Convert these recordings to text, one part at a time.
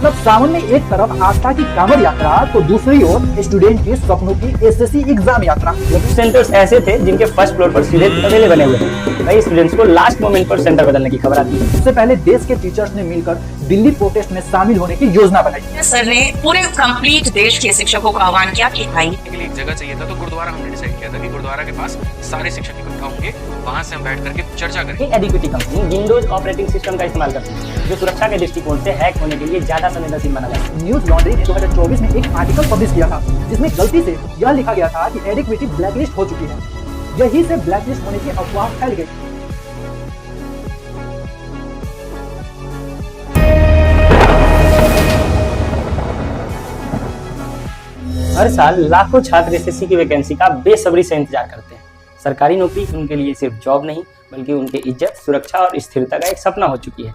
मतलब सावन में एक तरफ आस्था की कांवड़ यात्रा तो दूसरी ओर स्टूडेंट के सपनों की एसएससी एग्जाम यात्रा। कुछ सेंटर्स ऐसे थे जिनके फर्स्ट फ्लोर पर सीधे तबेले बने हुए थे। कई स्टूडेंट्स को लास्ट मोमेंट पर सेंटर बदलने की खबर आती है। इससे पहले देश के टीचर्स ने मिलकर दिल्ली प्रोटेस्ट में शामिल होने की योजना बनाई। सर ने पूरे कंप्लीट देश के शिक्षकों का आह्वान किया कि भाई के लिए एक जगह चाहिए था, तो गुरुद्वारा हमने डिसाइड किया था कि गुरुद्वारा के पास सारे शिक्षक इकट्ठा होंगे, वहां से हम बैठ करके चर्चा करेंगे। एडिक्विटी कंपनी विंडोज ऑपरेटिंग सिस्टम का इस्तेमाल करती है, जो सुरक्षा के दृष्टिकोण से हैक होने के लिए ज्यादा संवेदनशील माना जाता है। न्यूज लॉन्ड्री ने 2024 में एक आर्टिकल पब्लिश किया था जिसमें गलती से यह लिखा गया था कि एडिक्विटी ब्लैकलिस्ट हो चुकी है। यही से ब्लैकलिस्ट होने की अफवाह फैल गई। हर साल लाखों छात्र एसएससी की वैकेंसी का बेसब्री से इंतजार करते हैं। सरकारी नौकरी उनके लिए सिर्फ जॉब नहीं, बल्कि उनके इज्जत, सुरक्षा और स्थिरता का एक सपना हो चुकी है।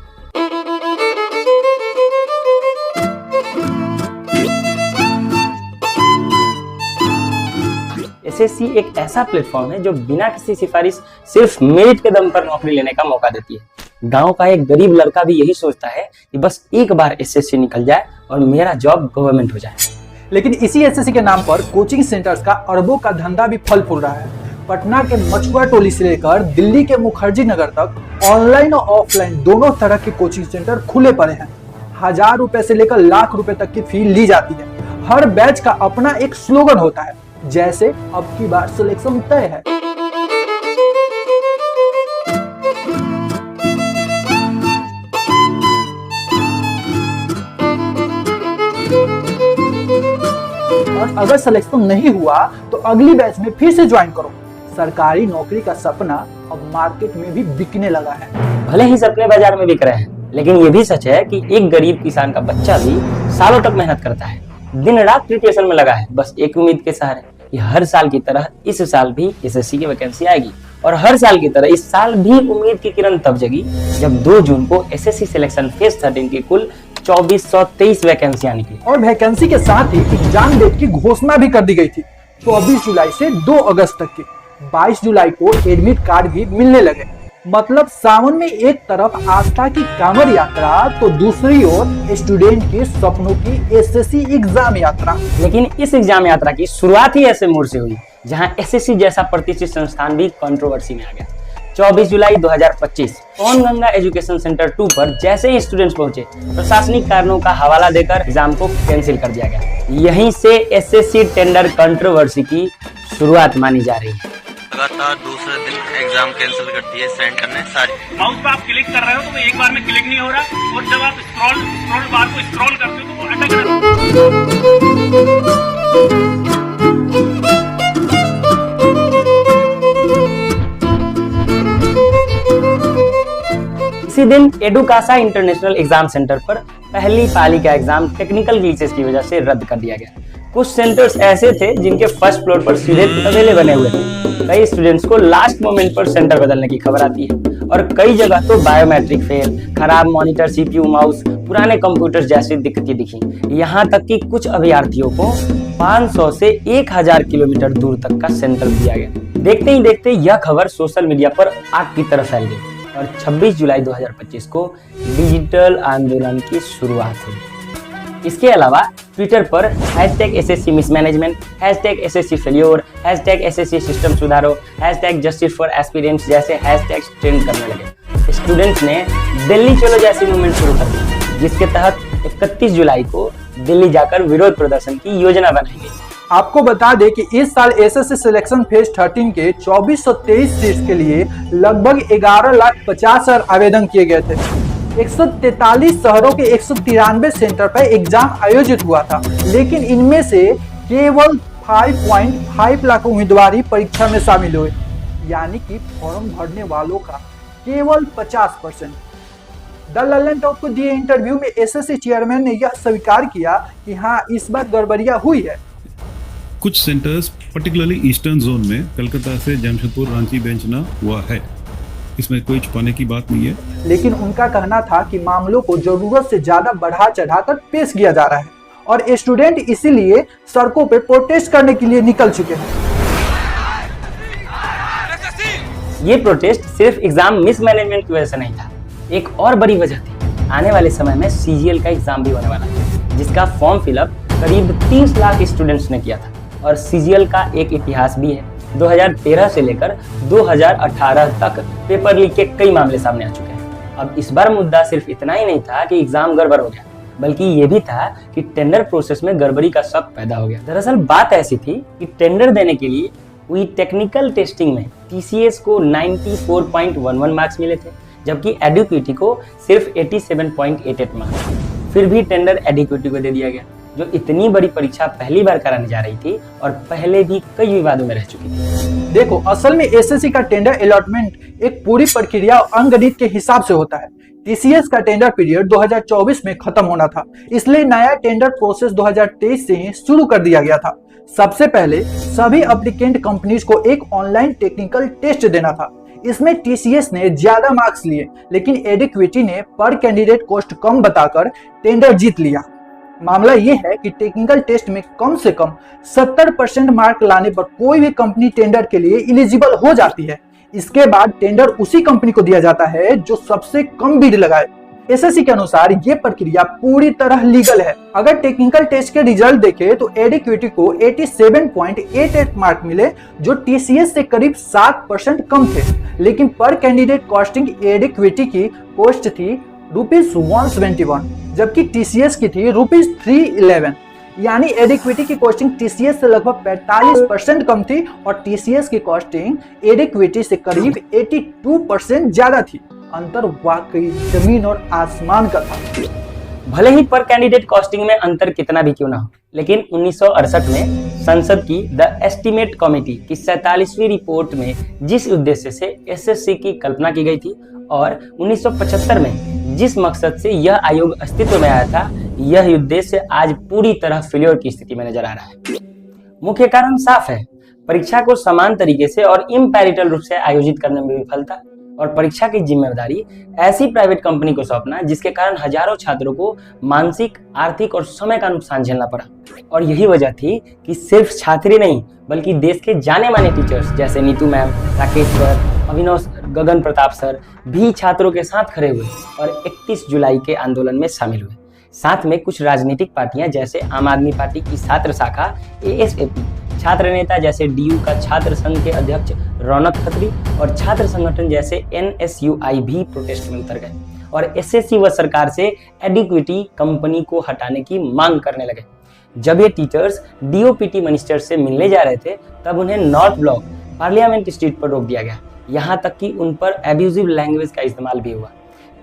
एसएससी एक ऐसा प्लेटफॉर्म है जो बिना किसी सिफारिश सिर्फ मेरिट के दम पर नौकरी लेने का मौका देती है। गांव का एक गरीब लड़का भी यही सोचता है कि बस एक बार एसएससी निकल जाए और मेरा जॉब गवर्नमेंट हो जाए। लेकिन इसी एसएससी के नाम पर कोचिंग सेंटर्स का अरबों का धंधा भी फल फूल रहा है। पटना के मछुआ टोली से लेकर दिल्ली के मुखर्जी नगर तक ऑनलाइन और ऑफलाइन दोनों तरह के कोचिंग सेंटर खुले पड़े हैं। 1000 रुपए से लेकर लाख रुपए तक की फी ली जाती है। हर बैच का अपना एक स्लोगन होता है, जैसे अब की बार सिलेक्शन तय है। और अगर सिलेक्शन नहीं हुआ तो अगली बैच में फिर से ज्वाइन करो। सरकारी नौकरी का सपना अब मार्केट में भी बिकने लगा है। भले ही सपने बाजार में बिक रहे हैं, लेकिन ये भी सच है कि एक गरीब किसान का बच्चा भी सालों तक मेहनत करता है, दिन रात प्रिपरेशन में लगा है, बस एक उम्मीद के सहारे कि हर साल की तरह इस साल भी एसएससी की वैकेंसी आएगी। और हर साल की तरह इस साल भी उम्मीद की किरण तब जगी जब 2 जून को एसएससी सिलेक्शन फेज 13 की कुल 2423 वैकेंसियां निकली। और वैकेंसी के साथ ही एग्जाम डेट की घोषणा भी कर दी गई थी, 24 जुलाई से 2 अगस्त तक की। 22 जुलाई को एडमिट कार्ड भी मिलने लगे। मतलब सावन में एक तरफ आस्था की कांवड़ यात्रा तो दूसरी ओर स्टूडेंट के सपनों की एसएससी एग्जाम यात्रा। लेकिन इस एग्जाम यात्रा की शुरुआत ही ऐसे मोड़ से हुई जहां एसएससी जैसा प्रतिष्ठित संस्थान भी कंट्रोवर्सी में आ गया। 24 जुलाई 2025 गंगा एजुकेशन सेंटर 2 पर जैसे ही स्टूडेंट्स पहुंचे, प्रशासनिक कारणों का हवाला देकर एग्जाम को कैंसिल कर दिया गया। यहीं से एसएससी टेंडर कंट्रोवर्सी की शुरुआत मानी जा रही है। लगातार दूसरे दिन एग्जाम कैंसिल कर दिए सेंड करने सारी। माउस पे आप क्लिक कर रहे हो तो वो एक बार में क्लिक नहीं हो रहा, और जब आप स्क्रॉल बार को स्क्रॉल करते हो तो वो अटक रहा है। इसी दिन एडुकासा इंटरनेशनल एग्जाम सेंटर पर पहली पाली का एग्जाम टेक्निकल ग्लिचेस की वजह से रद्द कर दिया गया। कुछ सेंटर्स ऐसे थे जिनके फर्स्ट फ्लोर पर सीधे तबेले बने हुए थे। कई स्टूडेंट्स को लास्ट मोमेंट पर सेंटर बदलने की खबर आती है, और कई जगह तो बायोमेट्रिक फेल, खराब मॉनिटर, सीपीयू, माउस, पुराने कंप्यूटर जैसी दिक्कतें दिखी। यहाँ तक कि कुछ अभ्यर्थियों को 500 से 1000 किलोमीटर दूर तक का सेंटर दिया गया। देखते ही देखते यह खबर सोशल मीडिया पर आग की तरह फैल गई और 26 जुलाई 2025 को डिजिटल आंदोलन की शुरुआत हुई। इसके अलावा ट्विटर पर #SSC mismanagement, #SSC failure, #SSC system सुधारो, #जस्टिस फॉर एस्पिरेंट्स जैसे हैशटैग्स ट्रेंड करने लगे। स्टूडेंट्स ने दिल्ली चलो जैसी मूवमेंट शुरू कर दी, जिसके तहत 31 जुलाई को दिल्ली जाकर विरोध प्रदर्शन की योजना बनाई गई। आपको बता दें कि इस साल एसएससी सिलेक्शन फेज 13 के 2423 सीट्स के लिए लगभग 11,50,000 आवेदन किए गए थे। 143 शहरों के 193 सेंटर पर एग्जाम आयोजित हुआ था, लेकिन इनमें से केवल 5.5 लाख उम्मीदवार ही परीक्षा में शामिल हुए, यानी कि फॉर्म भरने वालों का केवल 50%। द लल्लन टॉप को दिए इंटरव्यू में एसएससी चेयरमैन ने यह स्वीकार किया कि हाँ, इस बार गड़बड़ियां हुई है। कुछ सेंटर्स पर्टिकुलरली ईस्टर्न जोन में कलकत्ता से जमशेदपुर, रांची बेंचना हुआ है, इसमें कोई छुपाने की बात नहीं है। लेकिन उनका कहना था कि मामलों को जरूरत से ज्यादा बढ़ा चढ़ाकर पेश किया जा रहा है और स्टूडेंट इसीलिए सड़कों पे प्रोटेस्ट करने के लिए निकल चुके हैं। ये प्रोटेस्ट सिर्फ एग्जाम मिसमैनेजमेंट की वजह से नहीं था, एक और बड़ी वजह थी, आने वाले समय में सीजीएल का एग्जाम भी होने वाला है। जिसका फॉर्म फिलअप करीब 30 लाख स्टूडेंट्स ने किया था। और सीजीएल का एक इतिहास भी है। 2013 से लेकर 2018 तक पेपर लीक के कई मामले सामने आ चुके हैं। अब इस बार मुद्दा सिर्फ इतना ही नहीं था कि एग्जाम गड़बड़ हो गया, बल्कि ये भी था कि टेंडर प्रोसेस में गड़बड़ी का शक पैदा हो गया। दरअसल बात ऐसी थी कि टेंडर देने के लिए हुई टेक्निकल टेस्टिंग में टीसीएस को 94.11 मार्क्स मिले थे, जबकि एडिक्विटी को सिर्फ 87.88 मार्क्स। फिर भी टेंडर एडिक्विटी को दे दिया गया, जो इतनी बड़ी परीक्षा पहली बार कराने जा रही थी और पहले भी कई विवादों में रह चुकी थी। देखो, असल में एसएससी का टेंडर अलॉटमेंट एक पूरी प्रक्रिया और अंकगणित के हिसाब से होता है। टीसीएस का टेंडर पीरियड 2024 में खत्म होना था, इसलिए नया टेंडर प्रोसेस 2023 से ही शुरू कर दिया गया था। सबसे पहले सभी एप्लीकेंट कंपनीज को एक ऑनलाइन टेक्निकल टेस्ट देना था। इसमें टीसीएस ने ज्यादा मार्क्स लिए, लेकिन एडिक्विटी ने पर कैंडिडेट कॉस्ट कम बताकर टेंडर जीत लिया। मामला यह है कि टेक्निकल टेस्ट में कम से कम 70% मार्क लाने पर कोई भी कंपनी टेंडर के लिए एलिजिबल हो जाती है। इसके बाद टेंडर उसी कंपनी को दिया जाता है जो सबसे कम बिड लगाए। एसएससी के अनुसार ये प्रक्रिया पूरी तरह लीगल है। अगर टेक्निकल टेस्ट के रिजल्ट देखें तो एडिक्विटी को 87.88 मार्क मिले, जो टीसीएस से करीब 7% कम थे। लेकिन पर कैंडिडेट कॉस्टिंग एडिक्विटी की कॉस्ट थी ₹171, जबकि टीसीएस की थी ₹311। यानी एडिक्विटी की कॉस्टिंग टीसीएस से लगभग 45% कम थी और टीसीएस की कॉस्टिंग एडिक्विटी से करीब 82% ज्यादा थी। अंतर वाकई जमीन और आसमान का था। भले ही पर कैंडिडेट कॉस्टिंग में अंतर कितना भी क्यों ना हो, लेकिन 1968 में संसद की द एस्टीमेट कमेटी की 47वीं रिपोर्ट में जिस उद्देश्य से एसएससी की कल्पना की गई थी और 1975 में जिस मकसद से यह आयोग अस्तित्व में आया था, यह उद्देश्य आज पूरी तरह फेल्योर की स्थिति में नजर आ रहा है। मुख्य कारण साफ है, परीक्षा को समान तरीके से और इम्पैरिटल रूप से आयोजित करने में विफलता और परीक्षा की जिम्मेदारी ऐसी प्राइवेट कंपनी को सौंपना जिसके कारण हजारों छात्रों को मानसिक, आर्थिक और समय का नुकसान झेलना पड़ा। और यही वजह थी कि सिर्फ छात्र ही नहीं बल्कि देश के जाने माने टीचर्स जैसे नीतू मैम, राकेश सर, अभिनव सर, गगन प्रताप सर भी छात्रों के साथ खड़े हुए और 31 जुलाई के आंदोलन में शामिल हुए। साथ में कुछ राजनीतिक पार्टियां जैसे आम आदमी पार्टी की छात्र शाखा एएसएपी, छात्र नेता जैसे डीयू का छात्र संघ के अध्यक्ष रौनक खत्री और छात्र संगठन जैसे एनएसयूआई भी प्रोटेस्ट में उतर गए और एसएससी व सरकार से एडिक्विटी कंपनी को हटाने की मांग करने लगे। जब ये टीचर्स डीओपीटी मिनिस्टर से मिलने जा रहे थे, तब उन्हें नॉर्थ ब्लॉक पार्लियामेंट स्ट्रीट पर रोक दिया गया। यहाँ तक कि उन पर एब्यूजिव लैंग्वेज का इस्तेमाल भी हुआ।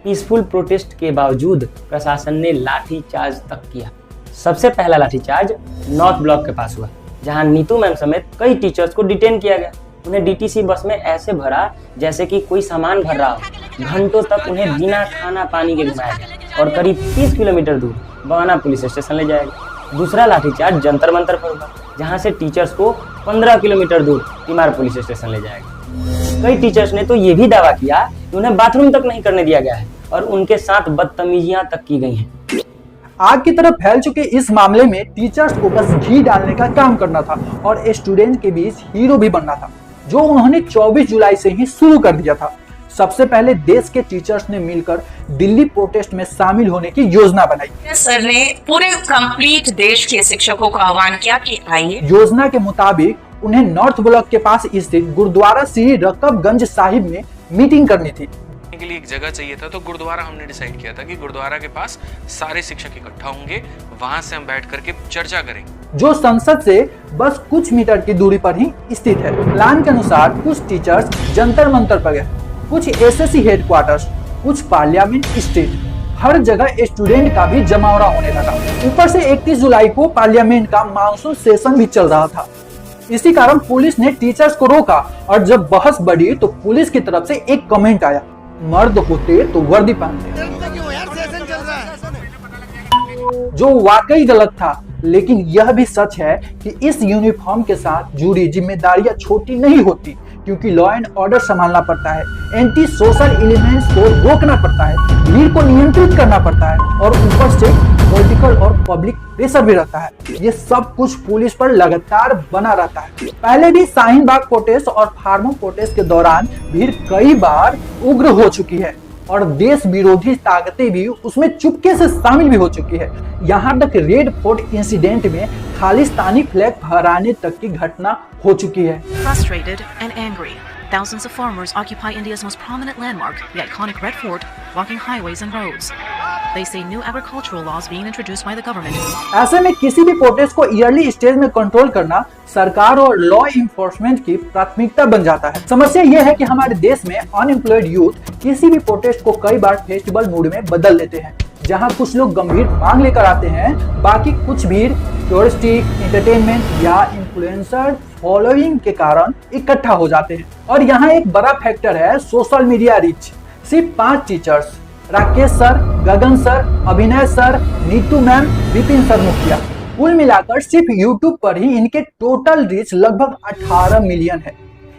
पीसफुल प्रोटेस्ट के बावजूद प्रशासन ने लाठीचार्ज तक किया। सबसे पहला लाठीचार्ज नॉर्थ ब्लॉक के पास हुआ, जहां नीतू मैम समेत कई टीचर्स को डिटेन किया गया। उन्हें डीटीसी बस में ऐसे भरा जैसे कि कोई सामान भर रहा हो। घंटों तक उन्हें बिना खाना पानी के घुमाया गया और करीब 30 किलोमीटर दूर बवाना पुलिस स्टेशन ले जाया गया। दूसरा लाठीचार्ज जंतर मंतर पर हुआ, जहां से टीचर्स को 15 किलोमीटर दूर तिमार पुलिस स्टेशन ले जाया गया। कई टीचर्स ने तो ये भी दावा किया कि उन्हें बाथरूम तक नहीं करने दिया गया है और उनके साथ बदतमीजियां तक की गई हैं। आग की तरफ फैल चुके इस मामले में टीचर्स को बस घी डालने का काम करना था और स्टूडेंट के बीच हीरो भी बनना था, जो उन्होंने 24 जुलाई से ही शुरू कर दिया था। सबसे पहले देश के टीचर्स ने मिलकर दिल्ली प्रोटेस्ट में शामिल होने की योजना बनाई। सर ने पूरे कंप्लीट देश के शिक्षकों का आह्वान किया कि आइए। योजना के मुताबिक उन्हें नॉर्थ ब्लॉक के पास स्थित गुरुद्वारा श्री रकबगंज साहिब में मीटिंग करनी थी। के लिए एक जगह चाहिए था, तो गुरुद्वारा हमने डिसाइड किया था कि गुरुद्वारा के पास सारे शिक्षक इकट्ठा होंगे, वहां से हम बैठ करके चर्चा करेंगे, जो संसद से बस कुछ मीटर की दूरी पर ही स्थित है। प्लान के अनुसार कुछ टीचर्स जंतर मंतर पर गए, कुछ एसएससी हेडक्वार्टर्स, कुछ पार्लियामेंट स्ट्रीट। हर जगह स्टूडेंट का भी जमावड़ा होने लगा। ऊपर से 31 जुलाई को पार्लियामेंट का मानसून सेशन भी चल रहा था। इसी कारण पुलिस ने टीचर्स को रोका और जब बहस बढ़ी तो पुलिस की तरफ से एक कमेंट आया, मर्द होते तो वर्दी पहनते, जो वाकई गलत था। लेकिन यह भी सच है कि इस यूनिफॉर्म के साथ जुड़ी जिम्मेदारियां छोटी नहीं होती, क्योंकि लॉ एंड ऑर्डर संभालना पड़ता है, एंटी सोशल एलिमेंट्स को रोकना पड़ता है, भीड़ को नियंत्रित करना पड़ता है और ऊपर से पॉलिटिकल और पब्लिक प्रेशर भी रहता है। ये सब कुछ पुलिस पर लगातार बना रहता है। पहले भी शाहीन बाग प्रोटेस्ट और फार्मर प्रोटेस्ट के दौरान भीड़ कई बार उग्र हो चुकी है। और देश विरोधी ताकतें भी उसमें चुपके से शामिल भी हो चुकी है। यहाँ तक रेड फोर्ट इंसिडेंट में खालिस्तानी फ्लैग फहराने तक की घटना हो चुकी है। Frustrated and angry, thousands of farmers occupy India's most prominent landmark, the iconic Red Fort, blocking highways and roads. They say new agricultural laws being introduced by the government. ऐसे में किसी भी प्रोटेस्ट को ईयरली स्टेज में control करना सरकार और law enforcement की प्राथमिकता बन जाता है। समस्या यह है कि हमारे देश में अनएम्प्लॉयड यूथ किसी भी प्रोटेस्ट को कई बार फेस्टिवल मूड में बदल देते हैं। जहां कुछ लोग गंभीर मांग लेकर आते हैं, बाकी कुछ भीड़ टूरिस्टिक, एंटरटेनमेंट या इन्फ्लुएंसर फॉलोइंग के कारण इकट्ठा हो जाते हैं। और यहाँ एक बड़ा फैक्टर है सोशल मीडिया रीच। सिर्फ 5 टीचर्स, राकेश सर, गगन सर, अभिनय sir, Neetu ma'am, Vipin sir मुखिया, कुल मिलाकर सिर्फ यूट्यूब पर ही इनके टोटल रीच लगभग 18 मिलियन है।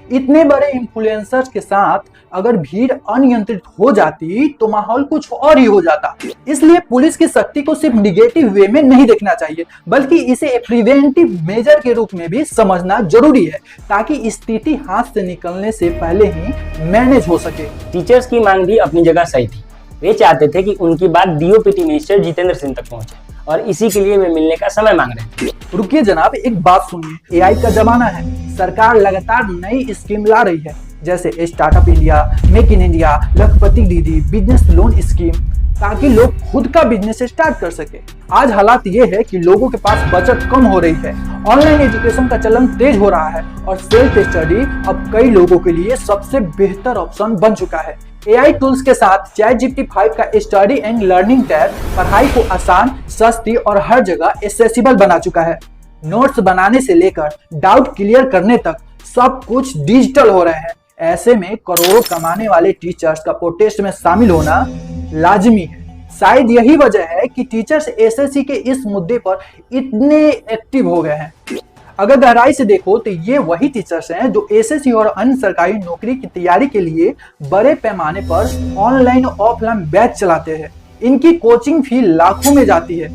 इतने बड़े इन्फ्लुएंसर्स के साथ अगर भीड़ अनियंत्रित हो जाती तो माहौल कुछ और ही हो जाता। इसलिए पुलिस की शक्ति को सिर्फ निगेटिव वे में नहीं देखना चाहिए, बल्कि इसे एक प्रिवेंटिव मेजर के रूप में भी समझना जरूरी है, ताकि स्थिति हाथ से निकलने से पहले ही मैनेज हो सके। टीचर्स की मांग भी अपनी जगह सही थी। वे चाहते थे कि उनकी बात डीओपीटी मिनिस्टर जितेंद्र सिंह तक पहुंचे और इसी के लिए वे मिलने का समय मांग रहे थे। रुकिए जनाब, एक बात सुनिए। एआई का जमाना है, सरकार लगातार नई स्कीम ला रही है, जैसे startup India, make in India, लखपति दीदी, बिजनेस लोन स्कीम, ताकि लोग खुद का बिजनेस स्टार्ट कर सके। आज हालात ये है कि लोगों के पास बचत कम हो रही है, ऑनलाइन एजुकेशन का चलन तेज हो रहा है और सेल्फ स्टडी अब कई लोगों के लिए सबसे बेहतर ऑप्शन बन चुका है। एआई टूल्स के साथ ChatGPT 5 का स्टडी एंड लर्निंग टैब पढ़ाई को आसान, सस्ती और हर जगह एक्सेसिबल बना चुका है। नोट्स बनाने से लेकर डाउट क्लियर करने तक सब कुछ डिजिटल हो रहे हैं। ऐसे में करोड़ों कमाने वाले टीचर्स का प्रोटेस्ट में शामिल होना लाजमी है। शायद यही वजह है कि टीचर्स एसएससी के इस मुद्दे पर इतने एक्टिव हो गए हैं। अगर गहराई से देखो तो ये वही टीचर्स हैं जो एसएससी और अन्य सरकारी नौकरी की तैयारी के लिए बड़े पैमाने पर ऑनलाइन ऑफलाइन बैच चलाते हैं। इनकी कोचिंग फी लाखों में जाती है,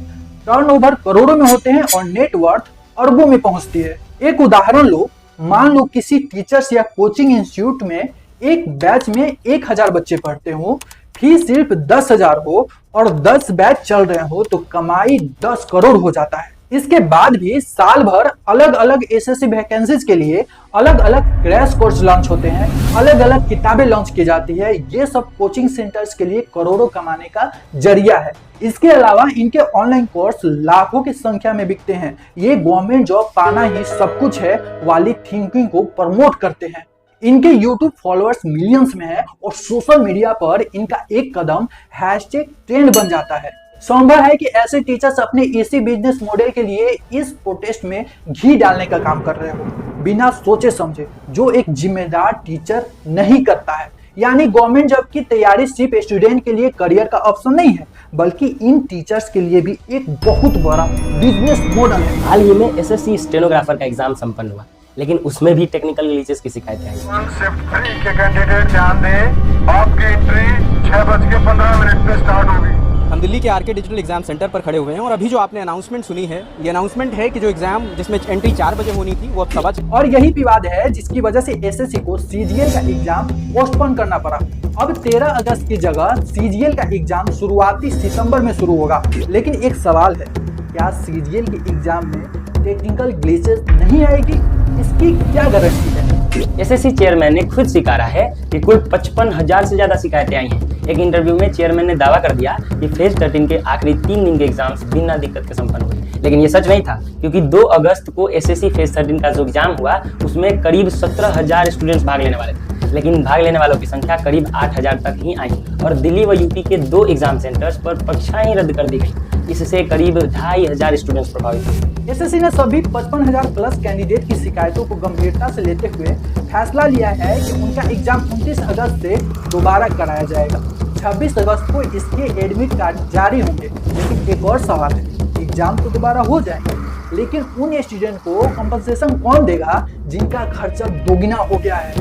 टर्नओवर करोड़ों में होते हैं और नेटवर्थ अरबों में पहुंचती है। एक उदाहरण लो, मान लो किसी टीचर्स या कोचिंग इंस्टीट्यूट में एक बैच में 1000 बच्चे पढ़ते हो, फीस सिर्फ 10,000 हो और 10 बैच चल रहे हो तो कमाई 10 करोड़ हो जाता है। इसके बाद भी साल भर अलग अलग एसएससी वैकेंसीज के लिए अलग अलग क्रैश कोर्स लॉन्च होते हैं, अलग अलग किताबें लॉन्च की जाती है। ये सब कोचिंग सेंटर्स के लिए करोड़ों कमाने का जरिया है। इसके अलावा इनके ऑनलाइन कोर्स लाखों की संख्या में बिकते हैं। ये गवर्नमेंट जॉब पाना ही सब कुछ है वाली थिंकिंग को प्रमोट करते हैं। इनके YouTube फॉलोअर्स मिलियंस में है और सोशल मीडिया पर इनका एक कदम हैशटैग ट्रेंड बन जाता है। संभव है कि ऐसे टीचर्स अपने इसी बिजनेस मॉडल के लिए इस प्रोटेस्ट में घी डालने का काम कर रहे हो, बिना सोचे समझे, जो एक जिम्मेदार टीचर नहीं करता है। यानी गवर्नमेंट जॉब की तैयारी सिर्फ स्टूडेंट के लिए करियर का ऑप्शन नहीं है, बल्कि इन टीचर्स के लिए भी एक बहुत बड़ा बिजनेस मॉडल है। हाल ही में एसएससी स्टेनोग्राफर का एग्जाम संपन्न हुआ, लेकिन उसमें भी टेक्निकल ग्लिचेस की शिकायतें आई। शिफ्ट 3 के कैंडिडेट ध्यान दें, आपकी एंट्री 6:15 पे स्टार्ट होगी। हम दिल्ली के आरके डिजिटल एग्जाम सेंटर पर खड़े हुए हैं और अभी जो आपने अनाउंसमेंट सुनी है, ये अनाउंसमेंट है कि जो एग्जाम जिसमें एंट्री 4 बजे होनी थी वो अब 7:15। और यही विवाद है जिसकी वजह से एसएससी को सीजीएल का एग्जाम पोस्टपोन करना पड़ा। अब 13 अगस्त की जगह सीजीएल का एग्जाम शुरुआती सितंबर में शुरू होगा। लेकिन एक सवाल है, क्या सीजीएल के एग्जाम में टेक्निकल ग्लिचेस नहीं आएगी? इसकी क्या गारंटी है? एसएससी चेयरमैन ने खुद स्वीकारा है कि कुल 55,000 से ज्यादा शिकायतें आई हैं। एक इंटरव्यू में चेयरमैन ने दावा कर दिया कि फेज 13 के आखिरी 3 दिन के एग्जाम्स बिना दिक्कत के संपन्न हुए। लेकिन ये सच नहीं था, क्योंकि 2 अगस्त को एसएससी फेज 13 का जो एग्जाम हुआ उसमें करीब 17,000 स्टूडेंट्स भाग लेने वाले थे, लेकिन भाग लेने वालों की संख्या करीब 8,000 तक ही आई और दिल्ली व यूपी के 2 एग्जाम सेंटर्स पर परीक्षाएं रद्द कर दी गई। इससे करीब 2,500 स्टूडेंट्स प्रभावित हुए। एसएससी ने सभी 55,000 प्लस कैंडिडेट की शिकायतों को गंभीरता से लेते हुए फैसला लिया है कि उनका एग्जाम 29 अगस्त से दोबारा कराया जाएगा। 26 अगस्त को इसके एडमिट कार्ड जारी होंगे। लेकिन एक और सवाल है, एग्जाम तो दोबारा हो जाएंगे, लेकिन उन स्टूडेंट को कंपनसेशन कौन देगा जिनका खर्चा दोगुना हो गया है?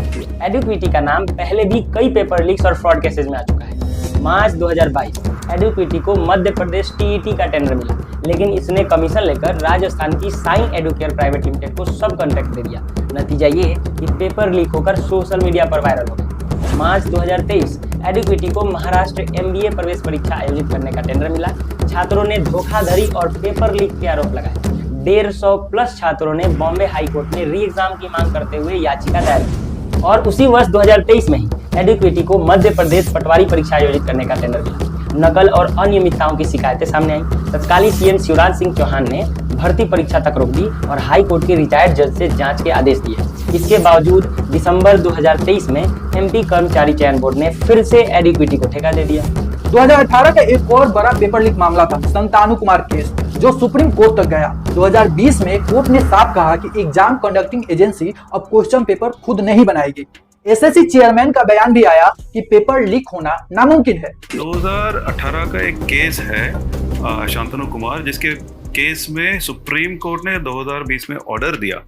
एडुक्विटी का नाम पहले भी कई पेपर लीक्स और फ्रॉड केसेस में आ चुका है। मार्च 2022 एडुक्विटी को मध्य प्रदेश टीईटी का टेंडर मिला, लेकिन इसने कमीशन लेकर राजस्थान की साई एडुकेयर प्राइवेट लिमिटेड को सब कॉन्ट्रैक्ट दे दिया। नतीजा ये कि पेपर लीक होकर सोशल मीडिया पर वायरल हो गया। मार्च 2023 एडुकेटी को महाराष्ट्र MBA प्रवेश परीक्षा आयोजित करने का टेंडर मिला। छात्रों ने धोखाधड़ी और पेपर लीक के आरोप लगाए। 150 प्लस छात्रों ने बॉम्बे हाई कोर्ट में री एग्जाम की मांग करते हुए याचिका दायर की। और उसी वर्ष 2023 में ही एडुकेटी को मध्य प्रदेश पटवारी परीक्षा आयोजित करने का टेंडर मिला। नकल और अनियमितताओं की शिकायतें सामने आई। तत्कालीन CM शिवराज सिंह चौहान ने भर्ती परीक्षा तक रोक दी और हाई कोर्ट के रिटायर्ड जज से जांच के आदेश दिए। इसके बावजूद दिसंबर 2023 में MP कर्मचारी चयन बोर्ड ने फिर से एडुकेटी को ठेका दे दिया। 2018 का एक और बड़ा पेपर लीक मामला था संतानु कुमार केस, जो सुप्रीम कोर्ट तक गया। 2020 में कोर्ट ने साफ कहा कि एग्जाम कंडक्टिंग एजेंसी अब क्वेश्चन पेपर खुद नहीं बनाएगी। SSC चेयरमैन का बयान भी आया कि पेपर लीक होना नामुमकिन है। 2018 का एक केस है शांतनु कुमार, जिसके केस में सुप्रीम कोर्ट ने 2020 में ऑर्डर दिया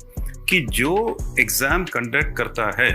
कि जो एग्जाम कंडक्ट करता है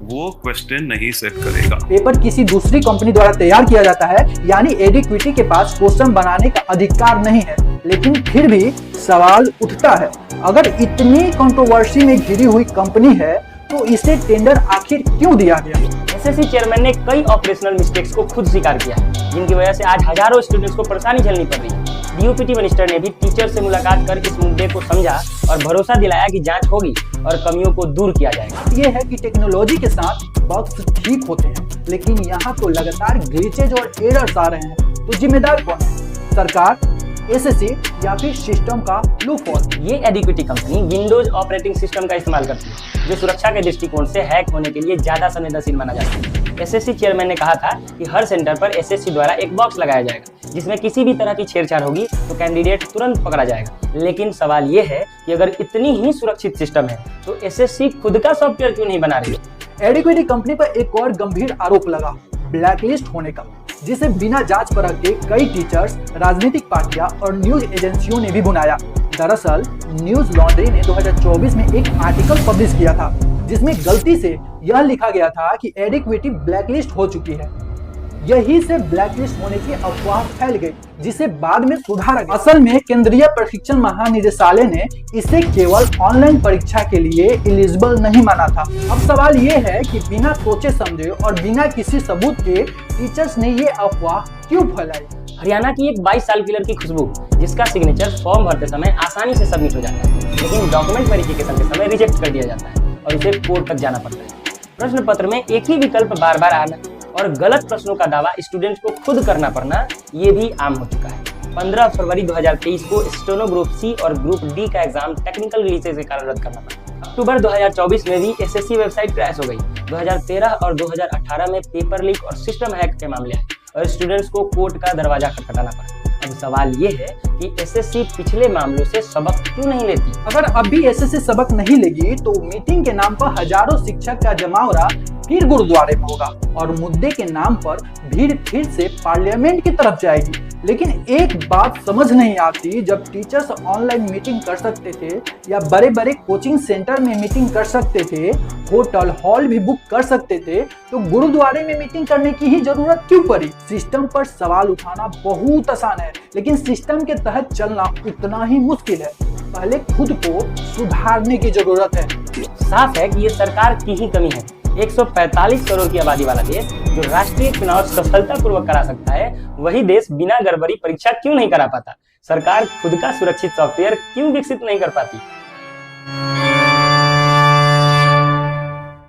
वो क्वेश्चन नहीं सेट करेगा। पेपर किसी दूसरी कंपनी द्वारा तैयार किया जाता है, यानी एडुकेटी के पास क्वेश्चन बनाने का अधिकार नहीं है। लेकिन फिर भी सवाल उठता है, अगर इतनी कंट्रोवर्सी में घिरी हुई कंपनी है तो इसे टेंडर आखिर क्यों दिया गया? SSC चेयरमैन ने कई ऑपरेशनल मिस्टेक्स को खुद स्वीकार किया, जिनकी वजह से आज हजारों स्टूडेंट्स को परेशानी झेलनी पड़ रही है। DOPT मिनिस्टर ने भी टीचर से मुलाकात कर इस मुद्दे को समझा और भरोसा दिलाया कि जांच होगी और कमियों को दूर किया जाएगा। ये है कि टेक्नोलॉजी के साथ बग्स ठीक होते हैं, लेकिन यहाँ तो लगातार ग्लिचेज और एरर्स आ रहे हैं। तो जिम्मेदार कौन है? सरकार, SSC या फिर सिस्टम का लूपहोल? ये एडुकेटी कंपनी विंडोज ऑपरेटिंग सिस्टम का इस्तेमाल करती है, जो सुरक्षा के दृष्टिकोण से हैक होने के लिए ज्यादा संवेदनशील माना जाता है। SSC चेयरमैन ने कहा था कि हर सेंटर पर SSC द्वारा एक बॉक्स लगाया जाएगा, जिसमें किसी भी तरह की छेड़छाड़ होगी तो कैंडिडेट तुरंत पकड़ा जाएगा। लेकिन सवाल ये है कि अगर इतनी ही सुरक्षित सिस्टम है तो SSC खुद का सॉफ्टवेयर क्यों नहीं बना रही है? एडुकेटी कंपनी पर एक और गंभीर आरोप लगा, ब्लैकलिस्ट होने का, जिसे बिना जांच परख के कई टीचर्स, राजनीतिक पार्टियां और न्यूज एजेंसियों ने भी बुनाया। दरअसल न्यूज लॉन्ड्री ने 2024 में एक आर्टिकल पब्लिश किया था, जिसमें गलती से यह लिखा गया था कि एडुकेटी ब्लैकलिस्ट हो चुकी है। यही से ब्लैकलिस्ट होने की अफवाह फैल गई, जिसे बाद में सुधारा गया। असल में केंद्रीय प्रशिक्षण महानिदेशालय ने इसे केवल ऑनलाइन परीक्षा के लिए एलिजिबल नहीं माना था। अब सवाल ये है कि बिना सोचे समझे और बिना किसी सबूत के टीचर्स ने ये अफवाह क्यों फैलाई? हरियाणा की एक 22 साल की लड़की खुशबू, जिसका सिग्नेचर फॉर्म भरते समय आसानी से सबमिट हो जाता है, लेकिन डॉक्यूमेंट वेरिफिकेशन के समय रिजेक्ट कर दिया जाता है और उसे कोर्ट तक जाना पड़ता है। प्रश्न पत्र में एक ही विकल्प बार बार आना और गलत प्रश्नों का दावा स्टूडेंट्स को खुद करना पड़ना, ये भी आम हो चुका है। 15 फरवरी 2023 को स्टेनो ग्रुप C और ग्रुप D का एग्जाम टेक्निकल ग्लिचेस के कारण रद्द करना पड़ा। अक्टूबर 2024 में भी SSC वेबसाइट क्रैश हो गई। 2013 और 2018 में पेपर लीक और सिस्टम हैक के मामले आए और स्टूडेंट्स को कोर्ट का दरवाजा खटखटाना पड़ा। अब सवाल ये है कि SSC पिछले मामलों से सबक क्यों नहीं लेती? अगर अभी SSC सबक नहीं लेगी तो मीटिंग के नाम पर हजारों शिक्षक का जमावड़ा फिर गुरुद्वारे में होगा और मुद्दे के नाम पर भीड़ फिर से पार्लियामेंट की तरफ जाएगी। लेकिन एक बात समझ नहीं आती, जब टीचर्स ऑनलाइन मीटिंग कर सकते थे या बड़े बड़े कोचिंग सेंटर में मीटिंग कर सकते थे, होटल हॉल भी बुक कर सकते थे, तो गुरुद्वारे में मीटिंग करने की ही जरूरत क्यों पड़ी? सिस्टम पर सवाल उठाना बहुत आसान है, लेकिन सिस्टम के तहत चलना उतना ही मुश्किल है। पहले खुद को सुधारने की जरूरत है। साफ है कि ये सरकार की ही कमी है। 145 करोड़ की आबादी वाला देश जो राष्ट्रीय चुनाव सफलतापूर्वक करा सकता है, वही देश बिना गड़बड़ी परीक्षा क्यों नहीं करा पाता? सरकार खुद का सुरक्षित सॉफ्टवेयर क्यों विकसित नहीं कर पाती?